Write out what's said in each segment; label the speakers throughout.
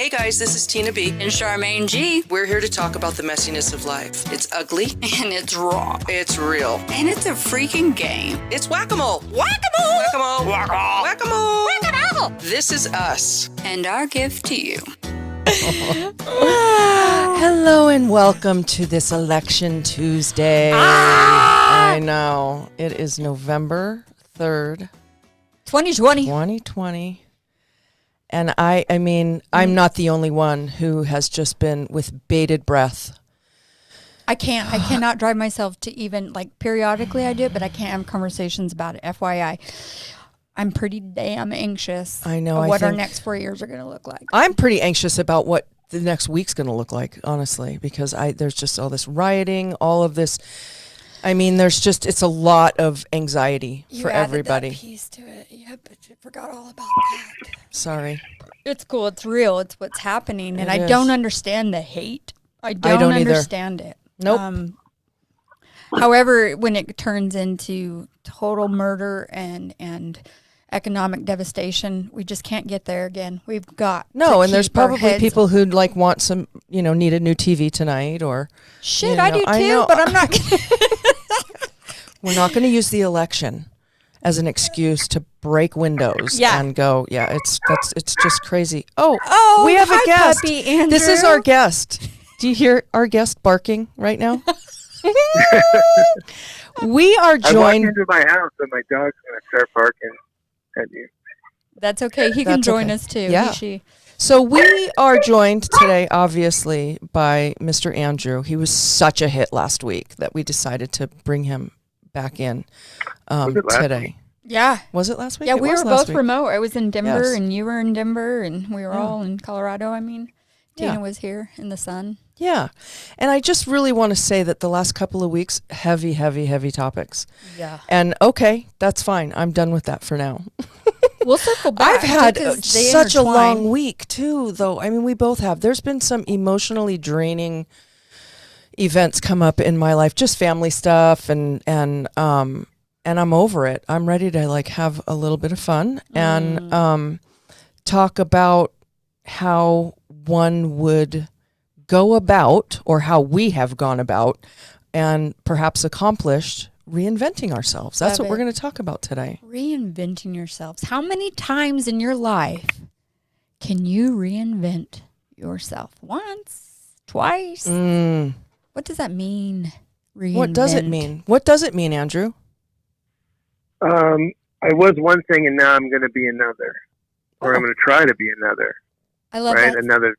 Speaker 1: Hey guys, this is Tina B.
Speaker 2: And Charmaine G.
Speaker 1: We're here to talk about the messiness of life. It's ugly.
Speaker 2: And it's raw.
Speaker 1: It's real.
Speaker 2: And it's a freaking game.
Speaker 1: It's whack-a-mole.
Speaker 2: Whack-a-mole!
Speaker 1: Whack-a-mole.
Speaker 2: Whack-a-mole!
Speaker 1: Whack-a-mole.
Speaker 2: Whack-a-mole!
Speaker 1: This is us.
Speaker 2: And our gift to you.
Speaker 3: Hello and welcome to this Election Tuesday. I know. It is November 3rd, 2020. And I mean, I'm not the only one who has just been with bated breath.
Speaker 4: I cannot drive myself to even, like, periodically I do it, but I can't have conversations about it. FYI. I'm pretty damn anxious.
Speaker 3: I know.
Speaker 4: Of what our next 4 years are going to look like.
Speaker 3: I'm pretty anxious about what the next week's going to look like, honestly, because there's just all this rioting, all of this. I mean, it's a lot of anxiety for everybody.
Speaker 4: You added that piece to it. Yeah, but you forgot all about that.
Speaker 3: Sorry.
Speaker 4: It's cool. It's real. It's what's happening. And
Speaker 3: It
Speaker 4: I
Speaker 3: is.
Speaker 4: don't understand the hate. I don't
Speaker 3: either.
Speaker 4: understand it.
Speaker 3: Nope.
Speaker 4: However, when it turns into total murder and economic devastation, we just can't get there again. We've got
Speaker 3: No,
Speaker 4: to
Speaker 3: and there's
Speaker 4: keep our
Speaker 3: probably
Speaker 4: heads-
Speaker 3: people who want some, need a new TV tonight or.
Speaker 4: Shit, I do too,
Speaker 3: know.
Speaker 4: but I'm not.
Speaker 3: We're not going to use the election as an excuse to break windows and go. Yeah, it's just crazy. Oh, we have a guest.
Speaker 4: Puppy Andrew.
Speaker 3: This is our guest. Do you hear our guest barking right now? We are
Speaker 5: I walked
Speaker 3: joined.
Speaker 5: into my house and my dog's going to start barking at you.
Speaker 4: That's okay. He can
Speaker 3: That's
Speaker 4: join
Speaker 3: okay.
Speaker 4: us too.
Speaker 3: Yeah.
Speaker 4: She.
Speaker 3: So we are joined today, obviously, by Mr. Andrew. He was such a hit last week that we decided to bring him back in
Speaker 5: Was it last
Speaker 3: today.
Speaker 5: week?
Speaker 4: Yeah.
Speaker 3: Was it last week?
Speaker 4: Yeah,
Speaker 3: It
Speaker 4: we
Speaker 3: was
Speaker 4: were
Speaker 3: last
Speaker 4: both
Speaker 3: week.
Speaker 4: remote. I was in Denver
Speaker 3: Yes.
Speaker 4: and you were in Denver and we were
Speaker 3: Yeah.
Speaker 4: all in Colorado. I mean, Tina
Speaker 3: Yeah.
Speaker 4: was here in the sun.
Speaker 3: Yeah. And I just really want to say that the last couple of weeks, heavy, heavy, heavy topics.
Speaker 4: Yeah.
Speaker 3: And okay, that's fine. I'm done with that for now.
Speaker 4: We'll circle back.
Speaker 3: I've had
Speaker 4: because they
Speaker 3: such a
Speaker 4: intertwine.
Speaker 3: long week too, though. I mean, we both have. There's been some emotionally draining events come up in my life, just family stuff and I'm over it. I'm ready to have a little bit of fun and talk about how one would go about, or how we have gone about and perhaps accomplished reinventing ourselves. That's
Speaker 4: Love
Speaker 3: what we're
Speaker 4: it.
Speaker 3: going to talk about today.
Speaker 4: Reinventing yourselves. How many times in your life can you reinvent yourself? Once? Twice? What does that mean? Reinvent.
Speaker 3: What does it mean? What does it mean, Andrew?
Speaker 5: I was one thing and now I'm going to be another. Or I'm going to try to be another.
Speaker 4: I love
Speaker 5: Right?
Speaker 4: that.
Speaker 5: Another,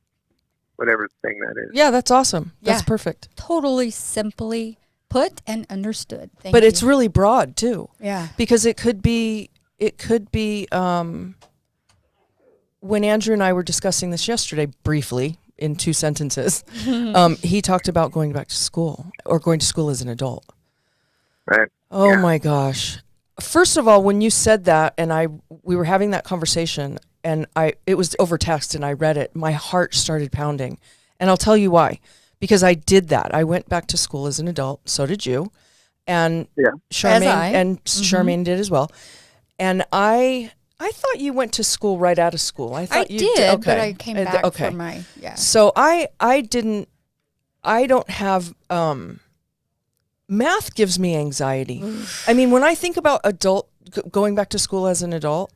Speaker 5: whatever thing that is.
Speaker 3: Yeah, that's awesome. That's
Speaker 4: Yeah.
Speaker 3: perfect.
Speaker 4: Totally simply put and understood. Thank
Speaker 3: But
Speaker 4: you.
Speaker 3: it's really broad too,
Speaker 4: Yeah.
Speaker 3: because it could be when Andrew and I were discussing this yesterday briefly in 2 sentences, he talked about going back to school or going to school as an adult.
Speaker 5: Right?
Speaker 3: Oh
Speaker 5: Yeah.
Speaker 3: my gosh. First of all, when you said that and we were having that conversation and it was over text and I read it, my heart started pounding. And I'll tell you why. Because I did that. I went back to school as an adult. So did you. And
Speaker 5: Yeah.
Speaker 3: Charmaine
Speaker 4: As I.
Speaker 3: and Charmaine did as well. And I thought you went to school right out of school. I
Speaker 4: I
Speaker 3: thought you
Speaker 4: did,
Speaker 3: okay.
Speaker 4: but I came back
Speaker 3: okay.
Speaker 4: for my,
Speaker 3: So I don't have math gives me anxiety. I mean, when I think about going back to school as an adult,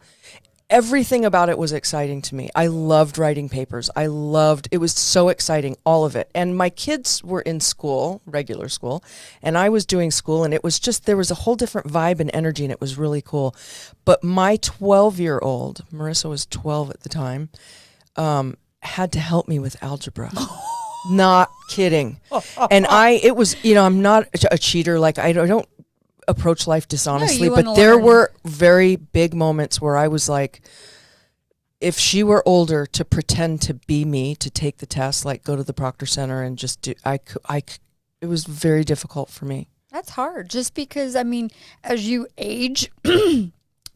Speaker 3: everything about it was exciting to me. I loved writing papers. It was so exciting, all of it. And my kids were in school, regular school, and I was doing school, and it was just, there was a whole different vibe and energy, and it was really cool. But my 12-year-old, Marissa was 12 at the time, had to help me with algebra. Not kidding. And I'm not a cheater. Like I don't approach life dishonestly,
Speaker 4: you
Speaker 3: but
Speaker 4: wanna
Speaker 3: there
Speaker 4: learn.
Speaker 3: were very big moments where I was like, if she were older, to pretend to be me, to take the test, like go to the Proctor Center and just do, it was very difficult for me.
Speaker 4: That's hard. Just because, I mean, as you age,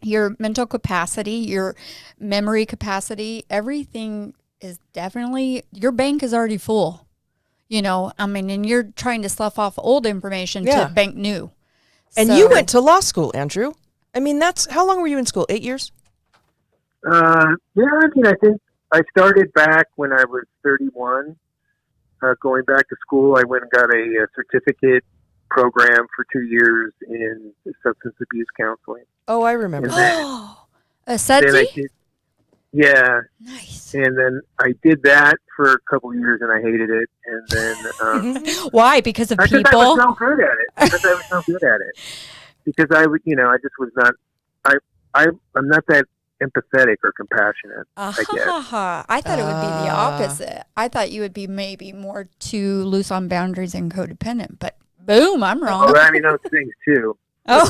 Speaker 4: your mental capacity, your memory capacity, everything is definitely, your bank is already full. And you're trying to slough off old information
Speaker 3: Yeah.
Speaker 4: to bank new.
Speaker 3: And you went to law school, Andrew. I mean, how long were you in school? 8 years?
Speaker 5: Yeah, I mean, I think I started back when I was 31, going back to school. I went and got a certificate program for 2 years in substance abuse counseling.
Speaker 3: Oh, I remember.
Speaker 5: And then,
Speaker 4: Oh, a
Speaker 5: then I
Speaker 4: SETI?
Speaker 5: did, yeah,
Speaker 4: Nice.
Speaker 5: and then I did that for a couple of years, and I hated it. And then
Speaker 4: Why? Because of
Speaker 5: because I
Speaker 4: people?
Speaker 5: was so good at it. Because I was so good at it. Because I would, I just was not. I'm not that empathetic or compassionate. I guess.
Speaker 4: I thought it would be the opposite. I thought you would be maybe more too loose on boundaries and codependent, but boom, I'm wrong.
Speaker 5: Well, I mean those things too.
Speaker 4: Oh,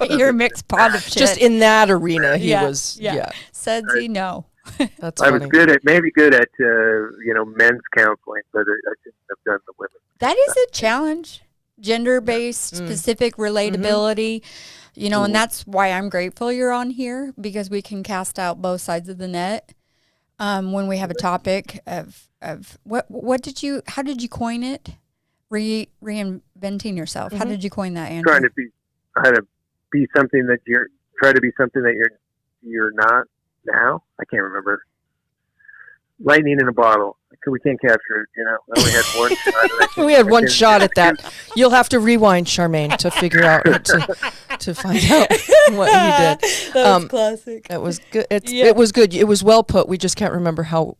Speaker 4: you're a mixed pot of shit.
Speaker 3: Just in that arena, he
Speaker 4: Yeah,
Speaker 3: was.
Speaker 4: yeah.
Speaker 3: Yeah,
Speaker 4: Sudsy, no.
Speaker 3: that's
Speaker 5: I
Speaker 3: funny.
Speaker 5: was maybe good at men's counseling, but I shouldn't have done the women.
Speaker 4: That is a challenge. Gender-based, specific relatability. And that's why I'm grateful you're on here, because we can cast out both sides of the net when we have a topic of how did you coin it? Reinventing yourself. How did you coin that, Andrew?
Speaker 5: Trying to be something that you're not now. I can't remember. Lightning in a bottle. We can't capture it. I only had one shot.
Speaker 3: We had one shot at that. You'll have to rewind, Charmaine, to figure out to find out what you did.
Speaker 4: That's classic.
Speaker 3: It was good. It was good. It was well put. We just can't remember how.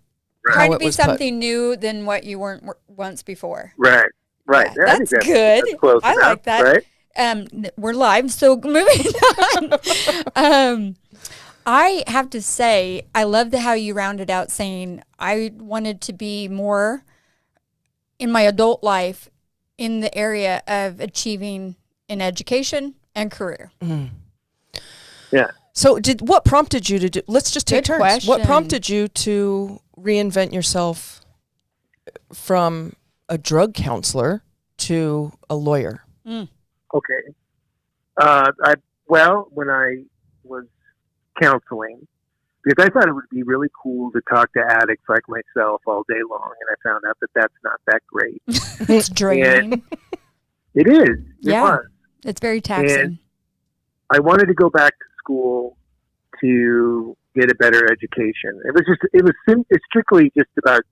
Speaker 4: Trying
Speaker 3: how
Speaker 4: to
Speaker 3: it
Speaker 4: be
Speaker 3: was put.
Speaker 4: something new than what you weren't once before.
Speaker 5: Right.
Speaker 4: Yeah,
Speaker 5: Yeah, I think
Speaker 4: that's good.
Speaker 5: That's close
Speaker 4: I
Speaker 5: enough,
Speaker 4: like that.
Speaker 5: Right?
Speaker 4: We're live, so moving on. I have to say, I love how you rounded out saying I wanted to be more in my adult life in the area of achieving in education and career.
Speaker 5: Yeah.
Speaker 3: So, what prompted you to do? Let's just take
Speaker 4: Good
Speaker 3: turns. What
Speaker 4: question.
Speaker 3: prompted you to reinvent yourself from a drug counselor to a lawyer?
Speaker 5: Okay. When I was counseling, because I thought it would be really cool to talk to addicts like myself all day long, and I found out that that's not that great.
Speaker 4: It's draining.
Speaker 5: It is. It
Speaker 4: Yeah.
Speaker 5: was.
Speaker 4: It's very taxing.
Speaker 5: And I wanted to go back to school to get a better education. It's strictly just about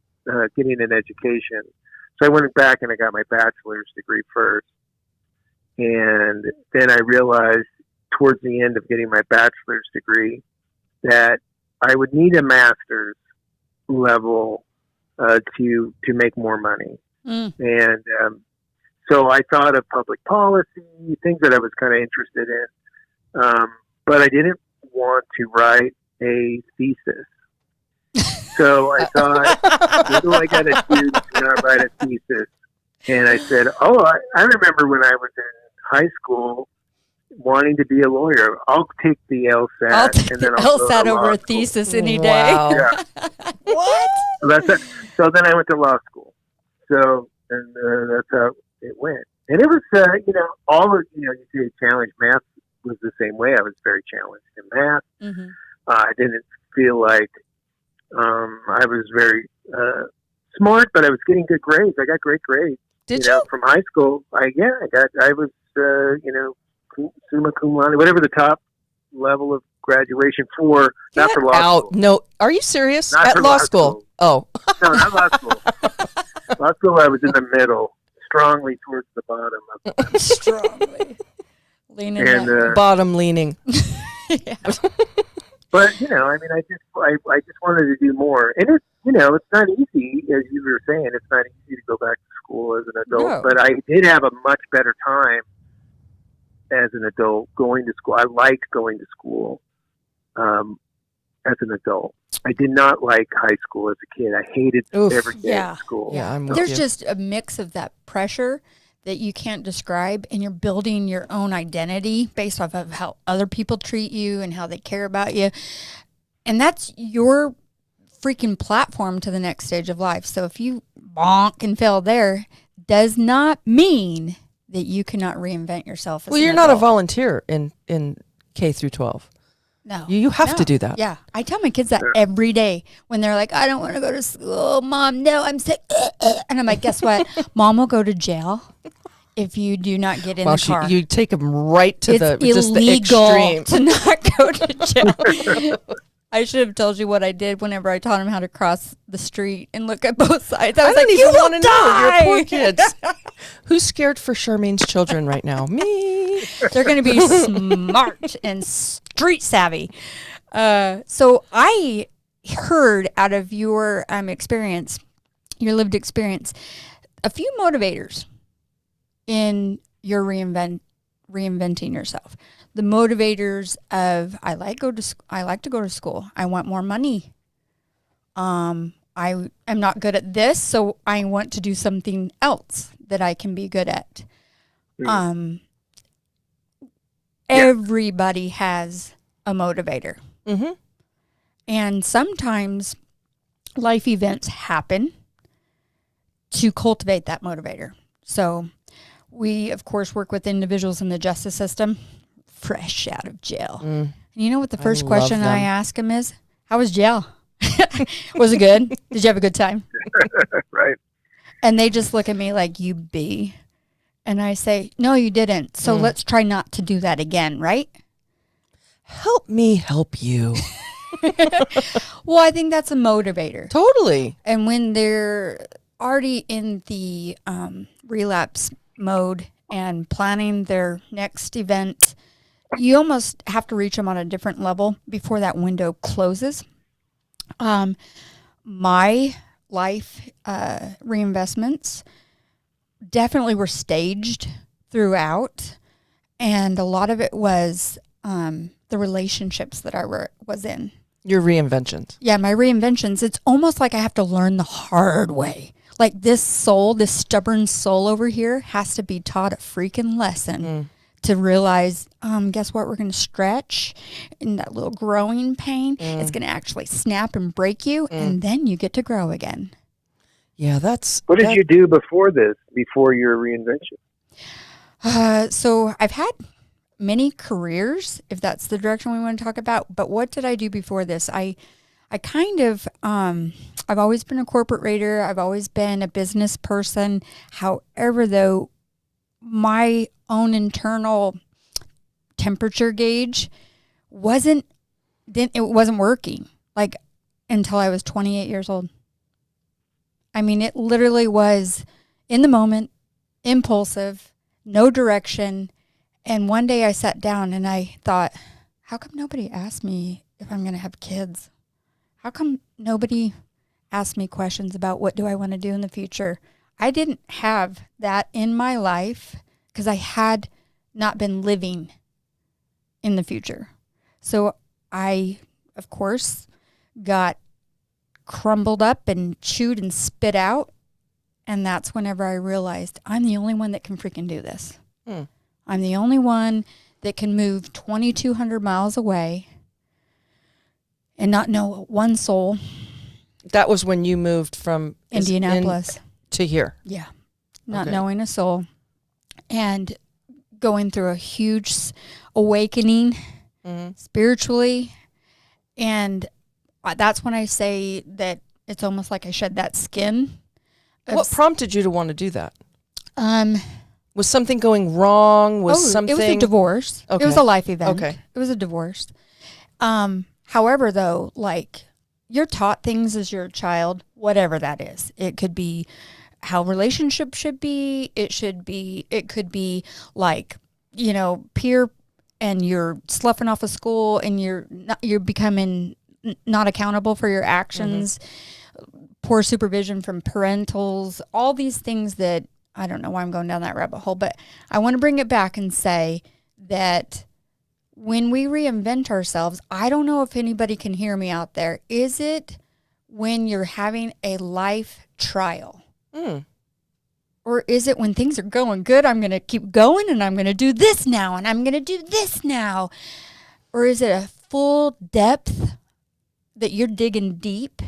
Speaker 5: getting an education. So I went back and I got my bachelor's degree first. And then I realized towards the end of getting my bachelor's degree that I would need a master's level to make more money. And so I thought of public policy, things that I was kind of interested in. But I didn't want to write a thesis. So I thought, what do I got to do to not write a thesis? And I said, I remember when I was in high school wanting to be a lawyer. I'll take the LSAT.
Speaker 4: I'll take
Speaker 5: and
Speaker 4: the
Speaker 5: then I'll go
Speaker 4: LSAT
Speaker 5: to
Speaker 4: over
Speaker 5: law
Speaker 4: a
Speaker 5: school.
Speaker 4: thesis any day.
Speaker 3: Wow.
Speaker 5: Yeah.
Speaker 4: What?
Speaker 5: So that's it. So then I went to law school. So and that's how it went. And it was, all of you say challenge. Math was the same way. I was very challenged in math.
Speaker 4: Mm-hmm.
Speaker 5: I didn't feel like I was very smart, but I was getting good grades. I got great grades.
Speaker 3: Did you?
Speaker 5: From high school? I was summa cum laude, whatever the top level of graduation for, not
Speaker 3: Get
Speaker 5: for law
Speaker 3: out.
Speaker 5: school.
Speaker 3: No, are you serious?
Speaker 5: Not
Speaker 3: At
Speaker 5: for
Speaker 3: law
Speaker 5: law
Speaker 3: school?
Speaker 5: school.
Speaker 3: Oh,
Speaker 5: No, not law school. Law school, I was in the middle, strongly towards the bottom of it.
Speaker 4: Strongly. Leaning
Speaker 5: And
Speaker 4: that.
Speaker 3: bottom leaning.
Speaker 4: Yeah.
Speaker 5: but I just wanted to do more, and it's not easy, as you were saying. It's not easy to go back to school as an adult.
Speaker 4: No.
Speaker 5: But I did have a much better time as an adult going to school. I liked going to school as an adult. I did not like high school as a kid. I hated
Speaker 3: Oof.
Speaker 5: every day
Speaker 4: Yeah.
Speaker 5: of school.
Speaker 3: Yeah, I'm with
Speaker 4: There's
Speaker 3: you.
Speaker 4: just a mix of that pressure that you can't describe, and you're building your own identity based off of how other people treat you and how they care about you. And that's your freaking platform to the next stage of life. So if you bonk and fail there, does not mean that you cannot reinvent yourself. As
Speaker 3: Well,
Speaker 4: an
Speaker 3: you're not a
Speaker 4: adult.
Speaker 3: volunteer in K through 12.
Speaker 4: No.
Speaker 3: You have
Speaker 4: No.
Speaker 3: to do that.
Speaker 4: Yeah. I tell my kids that every day when they're like, I don't want to go to school. Mom, no, I'm sick. And I'm like, guess what? Mom will go to jail if you do not get in
Speaker 3: Well,
Speaker 4: the car.
Speaker 3: you take them right to
Speaker 4: It's
Speaker 3: the just the
Speaker 4: illegal
Speaker 3: extreme.
Speaker 4: to not go to jail. I should have told you what I did whenever I taught him how to cross the street and look at both sides. I was
Speaker 3: don't
Speaker 4: like,
Speaker 3: even
Speaker 4: you
Speaker 3: want
Speaker 4: will
Speaker 3: to know. You're
Speaker 4: die.
Speaker 3: poor kids. Who's scared for Charmaine's children right now? Me.
Speaker 4: They're going to be smart and street savvy. So I heard out of your experience, your lived experience, a few motivators in your reinventing yourself. The motivators of I like to go to school. I want more money. I am not good at this, so I want to do something else that I can be good at. Everybody has a motivator.
Speaker 3: Mm-hmm.
Speaker 4: And sometimes life events happen to cultivate that motivator. So we, of course, work with individuals in the justice system fresh out of jail. And you know what the first question I ask them is? How was jail? Was it good? Did you have a good time?
Speaker 5: Right.
Speaker 4: And they just look at me like, you be. And I say, no, you didn't. So let's try not to do that again, right?
Speaker 3: Help me help you.
Speaker 4: Well, I think that's a motivator.
Speaker 3: Totally.
Speaker 4: And when they're already in the relapse mode and planning their next event, you almost have to reach them on a different level before that window closes. My life reinvestments definitely were staged throughout, and a lot of it was the relationships that I was in.
Speaker 3: Your reinventions.
Speaker 4: Yeah, my reinventions. It's almost like I have to learn the hard way. Like this stubborn soul over here has to be taught a freaking lesson to realize, guess what? We're going to stretch in that little growing pain. It's going to actually snap and break you, and then you get to grow again.
Speaker 3: Yeah, that's...
Speaker 5: What did you do before your reinvention?
Speaker 4: So I've had many careers, if that's the direction we want to talk about. But what did I do before this? I kind of, I've always been a corporate raider. I've always been a business person. However, though, my own internal temperature gauge wasn't working, like, until I was 28 years old. I mean, it literally was in the moment, impulsive, no direction. And one day I sat down and I thought, how come nobody asked me if I'm going to have kids? How come nobody asked me questions about what do I want to do in the future? I didn't have that in my life because I had not been living in the future. So I, of course, got crumbled up and chewed and spit out. And that's whenever I realized I'm the only one that can freaking do this. I'm the only one that can move 2,200 miles away and not know one soul.
Speaker 3: That was when you moved from
Speaker 4: Indianapolis
Speaker 3: to here.
Speaker 4: Yeah. Not knowing a soul and going through a huge awakening spiritually. And that's when I say that it's almost like I shed that skin.
Speaker 3: What prompted you to want to do that? Was something going wrong? It was
Speaker 4: a divorce.
Speaker 3: Okay.
Speaker 4: It was a life event.
Speaker 3: Okay.
Speaker 4: It was a divorce. However, though, like, you're taught things as you're a child, whatever that is. It could be how relationships should be. It could be like, peer, and you're sloughing off of school and you're becoming not accountable for your actions, poor supervision from parentals, all these things that, I don't know why I'm going down that rabbit hole, but I want to bring it back and say that when we reinvent ourselves, I don't know if anybody can hear me out there. Is it when you're having a life trial? Or is it when things are going good, I'm going to keep going and I'm going to do this now and I'm going to do this now? Or is it a full depth that you're digging deep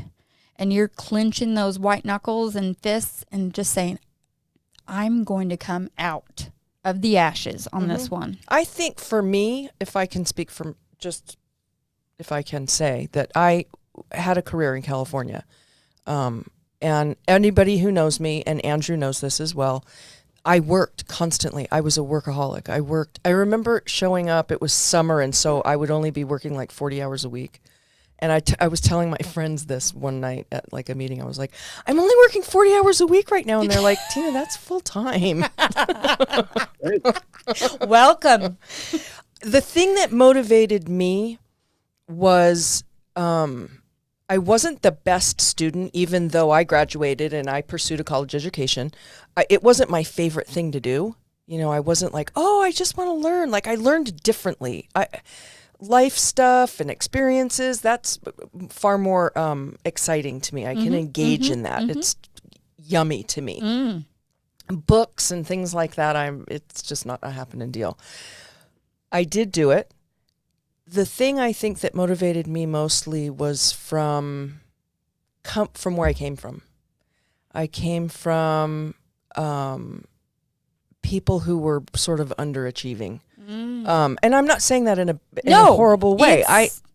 Speaker 4: and you're clenching those white knuckles and fists and just saying, I'm going to come out of the ashes on this one?
Speaker 3: I think for me, if I can speak from if I can say that I had a career in California, and anybody who knows me, and Andrew knows this as well, I worked constantly. I was a workaholic. I remember showing up, it was summer, and so I would only be working like 40 hours a week. And I was telling my friends this one night at like a meeting. I was like, I'm only working 40 hours a week right now. And they're like, Tina, that's full time.
Speaker 4: Welcome.
Speaker 3: The thing that motivated me was I wasn't the best student, even though I graduated and I pursued a college education. It wasn't my favorite thing to do. You know, I wasn't like, oh, I just want to learn. Like, I learned differently. Life stuff and experiences, that's far more exciting to me. I can engage in that. It's yummy to me. Books and things like that, it's just not a happening deal. I did do it. The thing I think that motivated me mostly was from where I came from. I came from people who were sort of underachieving. And I'm not saying that in a horrible way.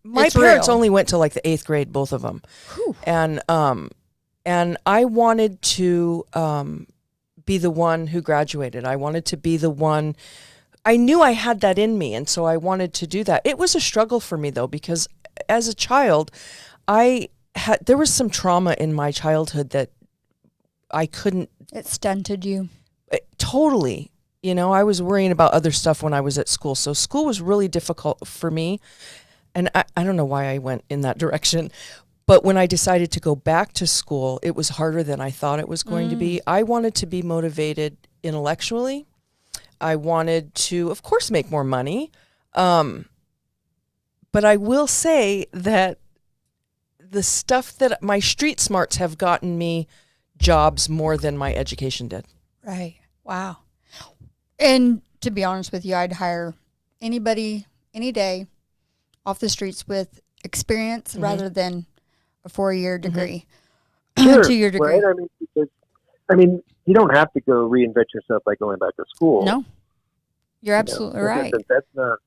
Speaker 3: My parents
Speaker 4: real.
Speaker 3: only went to like the 8th grade, both of them.
Speaker 4: Whew.
Speaker 3: And I wanted to be the one who graduated. I wanted to be the one. I knew I had that in me, and so I wanted to do that. It was a struggle for me though, because as a child, there was some trauma in my childhood that I couldn't.
Speaker 4: It stunted you.
Speaker 3: Totally. You know, I was worrying about other stuff when I was at school. So school was really difficult for me. And I don't know why I went in that direction. But when I decided to go back to school, it was harder than I thought it was going to be. I wanted to be motivated intellectually. I wanted to, of course, make more money. But I will say that the stuff that my street smarts have gotten me jobs more than my education did.
Speaker 4: Right. Wow. And to be honest with you, I'd hire anybody, any day, off the streets with experience rather than a 4-year degree,
Speaker 5: Sure,
Speaker 4: 2-year degree.
Speaker 5: right? I mean, you don't have to go reinvent yourself by going back to school.
Speaker 4: No, you're absolutely right.
Speaker 5: That's not,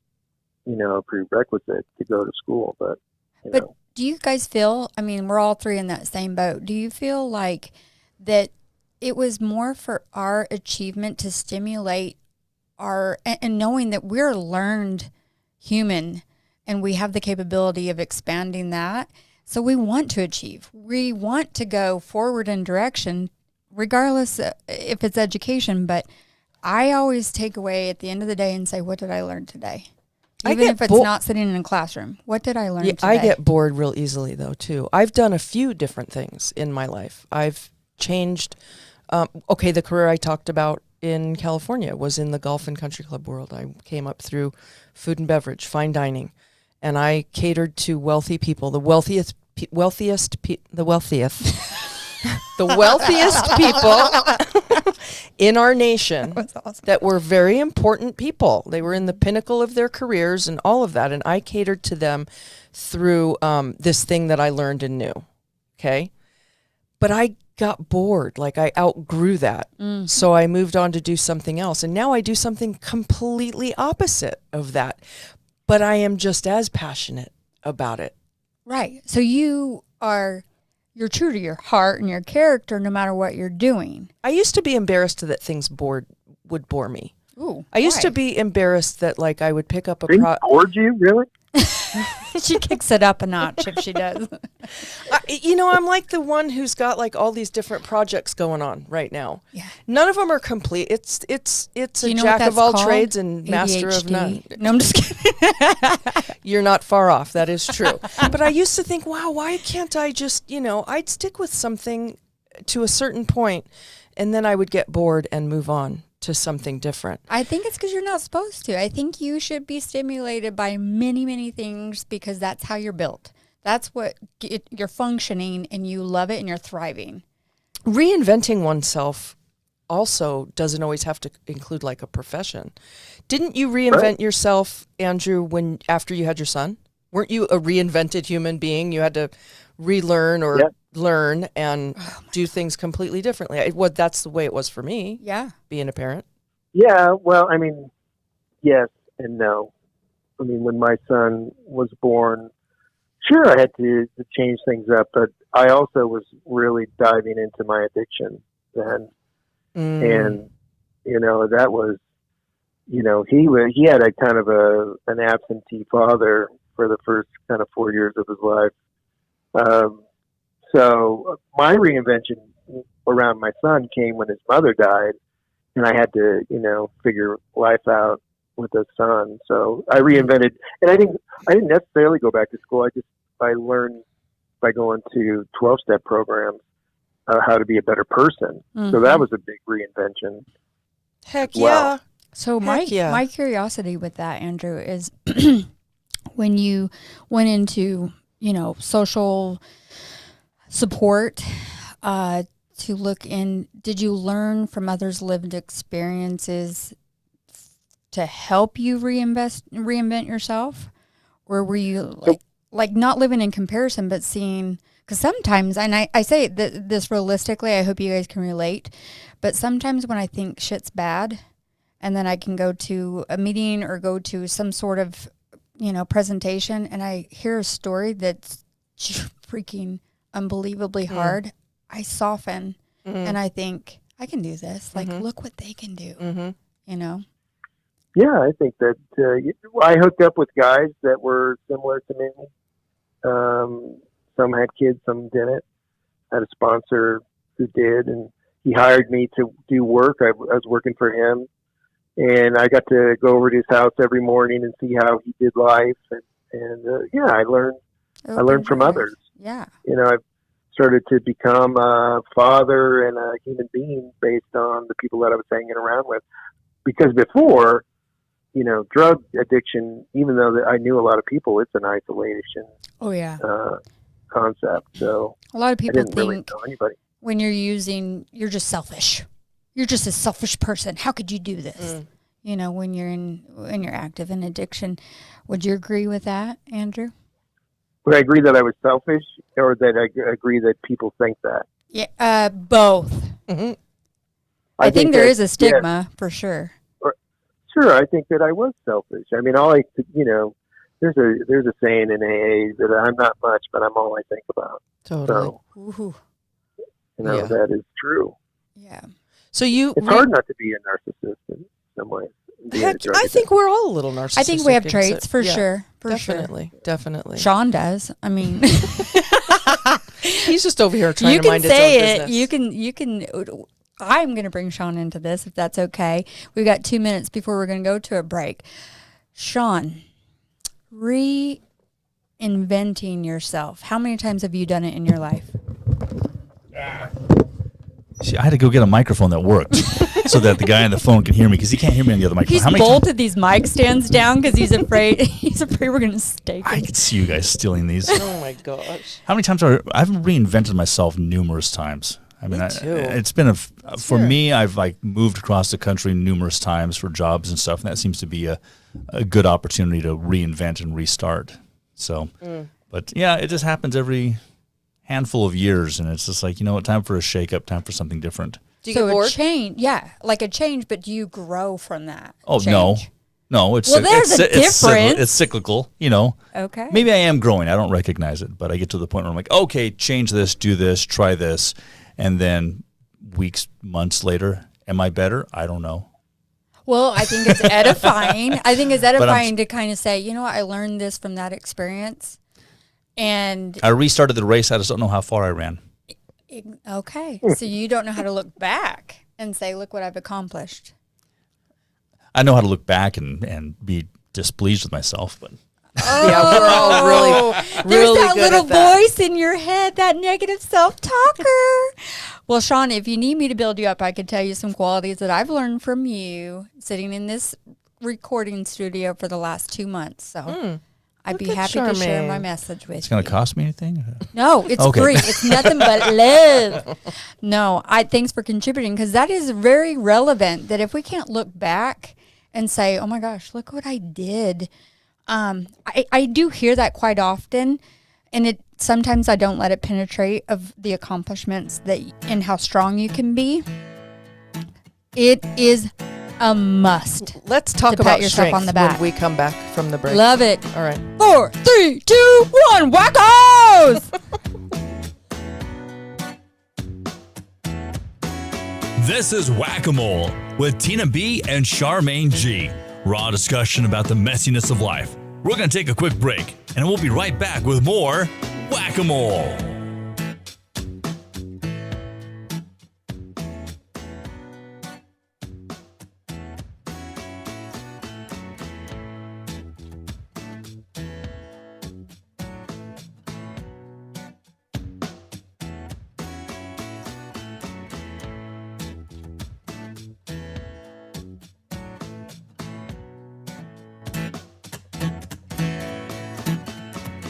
Speaker 5: a prerequisite to go to school, but,
Speaker 4: But do you guys feel, I mean, we're all three in that same boat. Do you feel like that it was more for our achievement to stimulate and knowing that we're a learned human and we have the capability of expanding that? So we want to achieve. We want to go forward in direction, regardless if it's education. But I always take away at the end of the day and say, what did I learn today? Even if it's not sitting in a classroom. What did I learn today?
Speaker 3: I get bored real easily, though, too. I've done a few different things in my life. I've changed. The career I talked about in California was in the golf and country club world. I came up through food and beverage, fine dining, and I catered to wealthy people, the wealthiest people in our nation that were very important people. They were in the pinnacle of their careers and all of that, and I catered to them through this thing that I learned and knew. Okay, but I got bored. Like, I outgrew that. So I moved on to do something else. And now I do something completely opposite of that. But I am just as passionate about it.
Speaker 4: Right. So you're true to your heart and your character no matter what you're doing.
Speaker 3: I used to be embarrassed that things would bore me.
Speaker 4: Ooh,
Speaker 3: I used to be embarrassed that, like, I would pick up a
Speaker 5: Things bored you, really?
Speaker 4: She kicks it up a notch if she does.
Speaker 3: I'm like the one who's got like all these different projects going on right now.
Speaker 4: Yeah.
Speaker 3: None of them are complete. It's a jack of all trades and master of none.
Speaker 4: No, I'm just kidding.
Speaker 3: You're not far off. That is true. But I used to think, wow, why can't I just, I'd stick with something to a certain point and then I would get bored and move on to something different.
Speaker 4: I think it's because you're not supposed to. I think you should be stimulated by many, many things because that's how you're built. That's what you're functioning and you love it and you're thriving.
Speaker 3: Reinventing oneself also doesn't always have to include like a profession. Didn't you reinvent yourself, Andrew, after you had your son? Weren't you a reinvented human being? You had to relearn or learn and do things completely differently. That's the way it was for me.
Speaker 4: Yeah.
Speaker 3: Being a parent.
Speaker 5: Yeah, well, I mean, yes and no. I mean, when my son was born, sure, I had to change things up, but I also was really diving into my addiction then. And, that was, he had a kind of an absentee father for the first kind of 4 years of his life. So my reinvention around my son came when his mother died, and I had to, figure life out with a son. So I reinvented, and I didn't necessarily go back to school. I learned by going to 12-step programs how to be a better person. So that was a big reinvention.
Speaker 3: Heck
Speaker 5: Wow.
Speaker 3: yeah.
Speaker 4: So
Speaker 3: Heck yeah.
Speaker 4: my curiosity with that, Andrew, is when you went into, social support to look in, did you learn from others' lived experiences to help you reinvent yourself? Or were you like not living in comparison, but seeing, because sometimes, and I say this realistically, I hope you guys can relate, but sometimes when I think shit's bad, and then I can go to a meeting or go to some sort of, presentation, and I hear a story that's freaking unbelievably hard, I soften and I think, I can do this. Like, look what they can do,
Speaker 5: Yeah, I think that I hooked up with guys that were similar to me. Some had kids, some didn't. I had a sponsor who did, and he hired me to do work. I was working for him, and I got to go over to his house every morning and see how he did life. And I learned from others.
Speaker 4: Yeah.
Speaker 5: I've started to become a father and a human being based on the people that I was hanging around with. Because before, drug addiction, even though I knew a lot of people, it's an isolation concept. So
Speaker 4: a lot of
Speaker 5: I
Speaker 4: people
Speaker 5: didn't really
Speaker 4: think
Speaker 5: know anybody.
Speaker 4: when you're using, you're just selfish. You're just a selfish person. How could you do this? When you're active in addiction. Would you agree with that, Andrew?
Speaker 5: Would I agree that I was selfish, or that I agree that people think that?
Speaker 4: Yeah, both.
Speaker 3: Mm-hmm.
Speaker 4: I think there
Speaker 5: that,
Speaker 4: is a stigma for sure.
Speaker 5: Sure, I think that I was selfish. I mean, there's a saying in AA that I'm not much, but I'm all I think about.
Speaker 3: Totally.
Speaker 5: So,
Speaker 4: Ooh.
Speaker 5: that is true.
Speaker 4: Yeah.
Speaker 3: So
Speaker 5: It's hard not to be a narcissist in some ways.
Speaker 3: Heck, I think we're all a little narcissistic.
Speaker 4: I think we have
Speaker 3: in
Speaker 4: traits for
Speaker 3: yeah,
Speaker 4: sure.
Speaker 3: Definitely.
Speaker 4: Sean does. I mean,
Speaker 3: He's just over here trying
Speaker 4: you
Speaker 3: to
Speaker 4: can
Speaker 3: mind his own
Speaker 4: say it.
Speaker 3: business.
Speaker 4: You can. I'm going to bring Sean into this if that's okay. We've got 2 minutes before we're going to go to a break. Sean, reinventing yourself. How many times have you done it in your life?
Speaker 6: See, I had to go get a microphone that worked so that the guy on the phone can hear me, because he can't hear me on the other microphone.
Speaker 4: He's bolted these mic stands down because he's afraid. He's afraid we're going to stake
Speaker 6: I
Speaker 4: him.
Speaker 6: could see you guys stealing these.
Speaker 3: Oh my gosh.
Speaker 6: How many times I've reinvented myself numerous times. I mean,
Speaker 3: Me too.
Speaker 6: it's been for me, I've moved across the country numerous times for jobs and stuff, and that seems to be a good opportunity to reinvent and restart. So, but yeah, it just happens every handful of years, and it's just like, time for a shake-up, time for something different.
Speaker 3: Do you get
Speaker 4: a
Speaker 3: bored?
Speaker 4: change, like a change, but do you grow from that?
Speaker 6: Oh,
Speaker 4: change?
Speaker 6: No, it's
Speaker 4: there's a difference.
Speaker 6: It's cyclical,
Speaker 4: Okay.
Speaker 6: Maybe I am growing. I don't recognize it, but I get to the point where I'm like, okay, change this, do this, try this. And then weeks, months later, am I better? I don't know.
Speaker 4: Well, I think it's edifying. To kind of say, I learned this from that experience. And
Speaker 6: I restarted the race. I just don't know how far I ran.
Speaker 4: Okay. So you don't know how to look back and say, look what I've accomplished.
Speaker 6: I know how to look back and be displeased with myself, but
Speaker 3: Yeah, we're all really
Speaker 4: There's that
Speaker 3: good
Speaker 4: little
Speaker 3: at that.
Speaker 4: voice in your head, that negative self-talker. Well, Sean, if you need me to build you up, I can tell you some qualities that I've learned from you sitting in this recording studio for the last 2 months. So I'd be
Speaker 3: Look at
Speaker 4: happy to share
Speaker 3: Charmaine.
Speaker 4: my message with
Speaker 6: it's going
Speaker 4: you.
Speaker 6: to cost me anything?
Speaker 4: No, it's
Speaker 6: Okay.
Speaker 4: free. It's nothing but love. No, thanks for contributing, because that is very relevant, that if we can't look back and say, oh my gosh, look what I did. I do hear that quite often, and sometimes I don't let it penetrate of the accomplishments and how strong you can be. It is a must.
Speaker 3: Let's talk
Speaker 4: To pat
Speaker 3: about
Speaker 4: yourself
Speaker 3: strength
Speaker 4: on the back.
Speaker 3: when we come back from the break.
Speaker 4: Love it.
Speaker 3: All right.
Speaker 4: 4, 3, 2, 1, wackos!
Speaker 7: This is Whack-A-Mole with Tina B and Charmaine G. Raw discussion about the messiness of life. We're going to take a quick break. and we'll be right back with more Whack-A-Mole.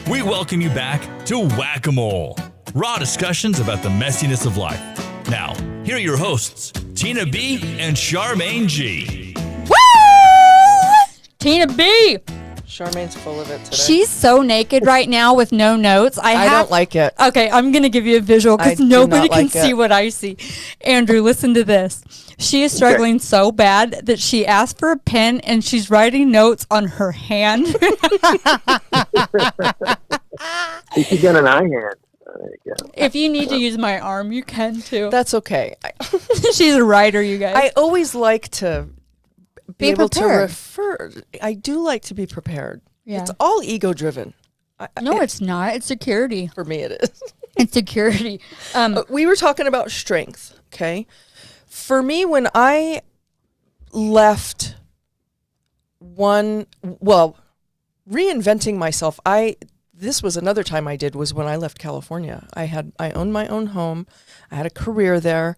Speaker 7: We welcome you back to Whack-A-Mole, raw discussions about the messiness of life. Now, here are your hosts, Tina B and Charmaine G.
Speaker 4: Woo! Tina B.
Speaker 3: Charmaine's full of it today.
Speaker 4: She's so naked right now with no notes.
Speaker 3: I don't like it.
Speaker 4: Okay, I'm going to give you a visual
Speaker 3: I
Speaker 4: because
Speaker 3: do
Speaker 4: nobody
Speaker 3: not
Speaker 4: can
Speaker 3: like
Speaker 4: see
Speaker 3: it.
Speaker 4: what I see. Andrew, listen to this. She is struggling so bad that she asked for a pen and she's writing notes on her hand.
Speaker 5: She's got an eye hand. There you go.
Speaker 4: If you need to use my arm, you can too.
Speaker 3: That's okay.
Speaker 4: She's a writer, you guys.
Speaker 3: I always like to be able to
Speaker 4: prepared.
Speaker 3: refer. I do like to be prepared.
Speaker 4: Yeah.
Speaker 3: It's all ego driven.
Speaker 4: No, it's not. It's security.
Speaker 3: For me, it is.
Speaker 4: It's security.
Speaker 3: We were talking about strength, okay? For me, when I left reinventing myself, this was another time I did was when I left California. I owned my own home. I had a career there,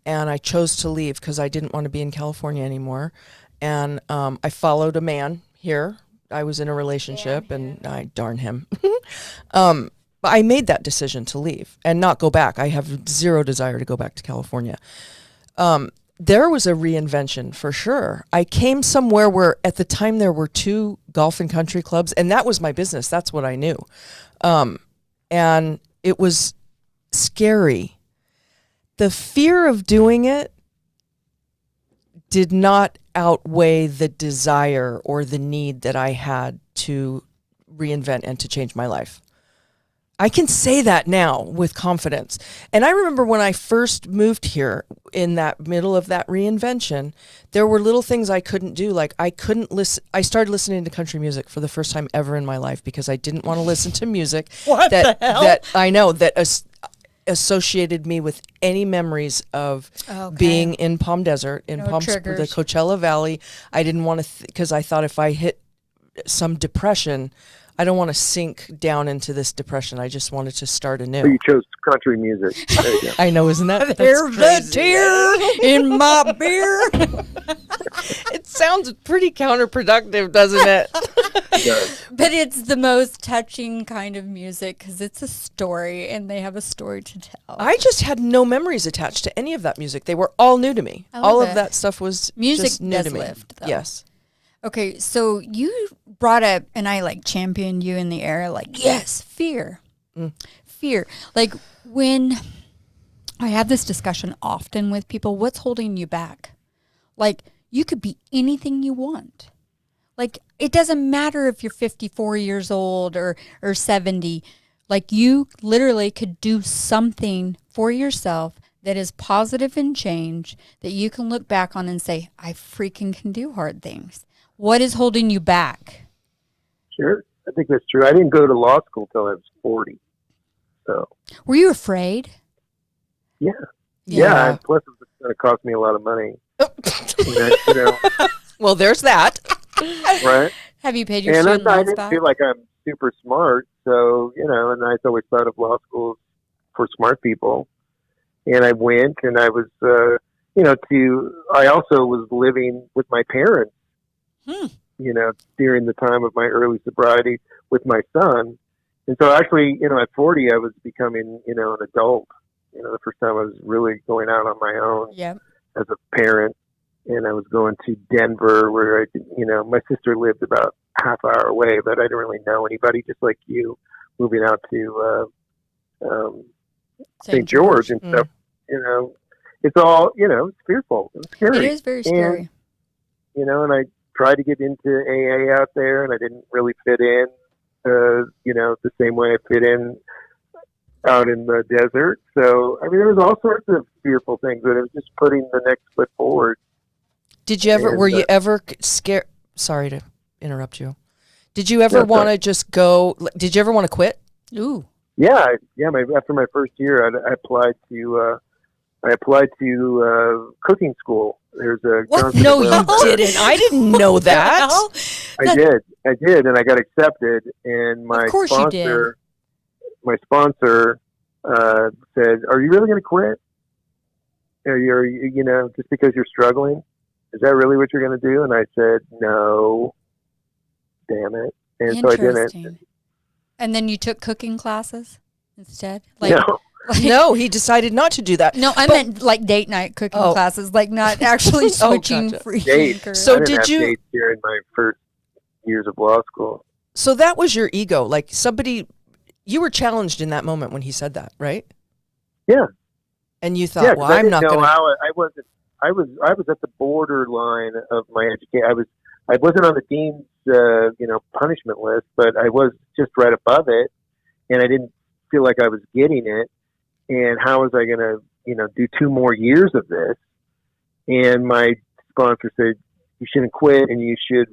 Speaker 3: and I chose to leave because I didn't want to be in California anymore. And I followed a man here. I was in a relationship, and I darn him. But I made that decision to leave and not go back. I have zero desire to go back to California. There was a reinvention for sure. I came somewhere where at the time there were 2 golf and country clubs, and that was my business. That's what I knew. And it was scary. The fear of doing it did not outweigh the desire or the need that I had to reinvent and to change my life. I can say that now with confidence. And I remember when I first moved here in that middle of that reinvention, there were little things I couldn't do. Like I couldn't listen. I started listening to country music for the first time ever in my life because I didn't want to listen to music
Speaker 4: the hell?
Speaker 3: that I know that associated me with any memories of being in Palm Desert, in
Speaker 4: No
Speaker 3: the
Speaker 4: triggers.
Speaker 3: Coachella Valley. I didn't want to, because I thought if I hit some depression, I don't want to sink down into this depression. I just wanted to start anew.
Speaker 5: So you chose country music. There you go.
Speaker 3: I know, isn't that?
Speaker 4: There's a tear in my beer.
Speaker 3: It sounds pretty counterproductive, doesn't it?
Speaker 5: It does.
Speaker 4: But it's the most touching kind of music because it's a story and they have a story to tell.
Speaker 3: I just had no memories attached to any of that music. They were all new to me.
Speaker 4: I love
Speaker 3: All of
Speaker 4: it.
Speaker 3: that stuff was
Speaker 4: Music
Speaker 3: just new
Speaker 4: does
Speaker 3: to me.
Speaker 4: lift, though.
Speaker 3: Yes.
Speaker 4: Okay, so you brought up, and I like championed you in the air, like, yes, fear. Fear. Like when I have this discussion often with people, what's holding you back? Like you could be anything you want. Like it doesn't matter if you're 54 years old or 70. Like you literally could do something for yourself that is positive and change that you can look back on and say, I freaking can do hard things. What is holding you back?
Speaker 5: Sure. I think that's true. I didn't go to law school till I was 40. So,
Speaker 4: Were you afraid?
Speaker 5: yeah.
Speaker 3: Yeah.
Speaker 5: And plus, it's going to cost me a lot of money. You know,
Speaker 3: Well, there's that.
Speaker 5: right?
Speaker 4: Have you paid your
Speaker 5: And
Speaker 4: student
Speaker 5: I
Speaker 4: loans
Speaker 5: didn't
Speaker 4: back?
Speaker 5: feel like I'm super smart. So, and I always thought of law schools for smart people. And I went, and I was, I also was living with my parents, during the time of my early sobriety with my son. And so actually, at 40, I was becoming, an adult. The first time I was really going out on my own
Speaker 4: Yeah.
Speaker 5: as a parent. And I was going to Denver where my sister lived about half hour away, but I didn't really know anybody, just like you, moving out to St. George and stuff. It's all, it's fearful. It's scary.
Speaker 4: It is very scary.
Speaker 5: And I tried to get into AA out there, and I didn't really fit in, the same way I fit in out in the desert. So, there was all sorts of fearful things, but it was just putting the next foot forward.
Speaker 3: Did you ever,
Speaker 5: And,
Speaker 3: were you ever scared? Sorry to interrupt you. Did you ever
Speaker 5: Yeah,
Speaker 3: want to just go? Did you ever want to quit?
Speaker 4: Ooh.
Speaker 5: Yeah, after my first year, I applied to cooking school. There's a
Speaker 3: What?
Speaker 5: Johnson
Speaker 3: No,
Speaker 5: &
Speaker 3: you
Speaker 5: Wales there.
Speaker 3: didn't. I didn't know that.
Speaker 5: I did, and I got accepted. And my
Speaker 4: Of course you did.
Speaker 5: sponsor said, "Are you really going to quit? Are you, just because you're struggling? Is that really what you're going to do?" And I said, "No, damn it." And so I didn't.
Speaker 4: Interesting. And then you took cooking classes instead?
Speaker 5: No.
Speaker 3: No, he decided not to do that.
Speaker 4: No, I meant like date night cooking
Speaker 3: Oh.
Speaker 4: classes, like not actually switching
Speaker 3: gotcha.
Speaker 4: freaking
Speaker 5: Dates.
Speaker 4: careers.
Speaker 3: So
Speaker 5: I didn't
Speaker 3: did
Speaker 5: have
Speaker 3: you-
Speaker 5: dates here in my first years of law school.
Speaker 3: So that was your ego. Like you were challenged in that moment when he said that, right?
Speaker 5: Yeah.
Speaker 3: And you
Speaker 5: Yeah,
Speaker 3: thought,
Speaker 5: 'cause
Speaker 3: well,
Speaker 5: I
Speaker 3: I'm
Speaker 5: didn't
Speaker 3: not
Speaker 5: know
Speaker 3: going to.
Speaker 5: how I wasn't. I was at the borderline of my education. I wasn't on the dean's punishment list, but I was just right above it, and I didn't feel like I was getting it. And how was I going to do 2 more years of this? And my sponsor said, you shouldn't quit, and you should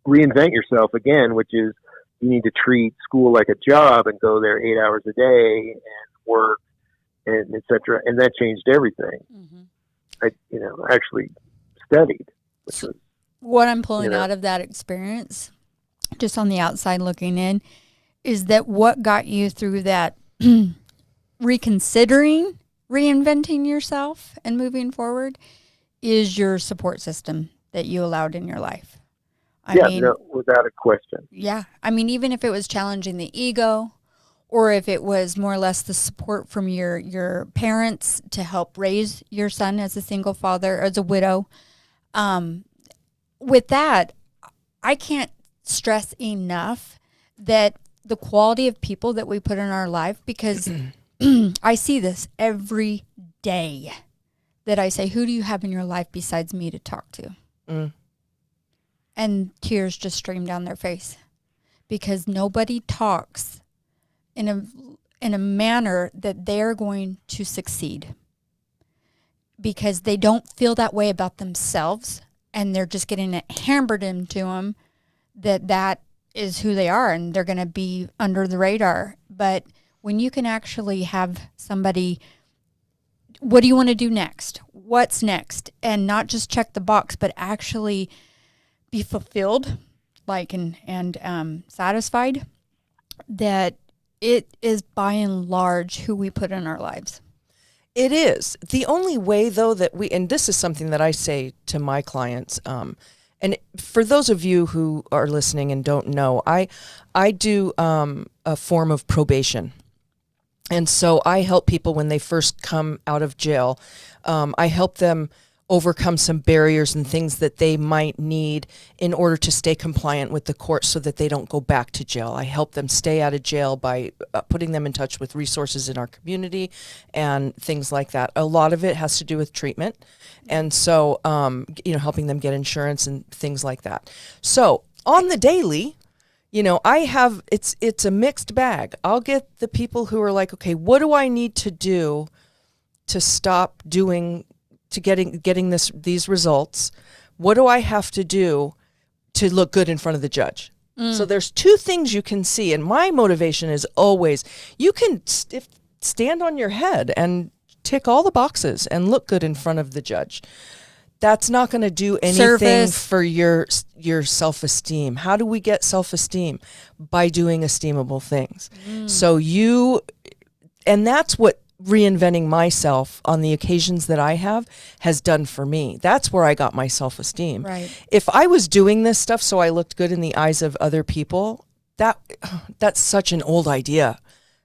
Speaker 5: reinvent yourself again, which is you need to treat school like a job and go there 8 hours a day and work and et cetera. And that changed everything.
Speaker 4: Mhm.
Speaker 5: I actually studied, which was,
Speaker 4: What I'm pulling
Speaker 5: You know.
Speaker 4: out of that experience, just on the outside looking in, is that what got you through that reconsidering, reinventing yourself and moving forward is your support system that you allowed in your life.
Speaker 5: without a question.
Speaker 4: Yeah. I mean, even if it was challenging the ego or if it was more or less the support from your parents to help raise your son as a single father, as a widow, with that, I can't stress enough that the quality of people that we put in our life, because I see this every day that I say, who do you have in your life besides me to talk to?
Speaker 3: Mm.
Speaker 4: And tears just stream down their face because nobody talks in a manner that they're going to succeed, because they don't feel that way about themselves, and they're just getting it hammered into them that is who they are, and they're going to be under the radar. But when you can actually have somebody, what do you want to do next? What's next? And not just check the box, but actually be fulfilled, and satisfied, that it is by and large who we put in our lives.
Speaker 3: It is. The only way, though, that and this is something that I say to my clients, and for those of you who are listening and don't know, I do a form of probation. And so I help people when they first come out of jail. I help them overcome some barriers and things that they might need in order to stay compliant with the court so that they don't go back to jail. I help them stay out of jail by putting them in touch with resources in our community and things like that. A lot of it has to do with treatment. And so, helping them get insurance and things like that. So on the daily, I have, it's a mixed bag. I'll get the people who are like, okay, what do I need to do to stop doing, to getting these results? What do I have to do to look good in front of the judge? So there's 2 things you can see. And my motivation is always, you can stand on your head and tick all the boxes and look good in front of the judge. That's not going to do anything for your self-esteem. How do we get self-esteem? By doing esteemable things. So and that's what reinventing myself on the occasions that I have has done for me. That's where I got my self-esteem.
Speaker 4: Right.
Speaker 3: If I was doing this stuff so I looked good in the eyes of other people, that's such an old idea.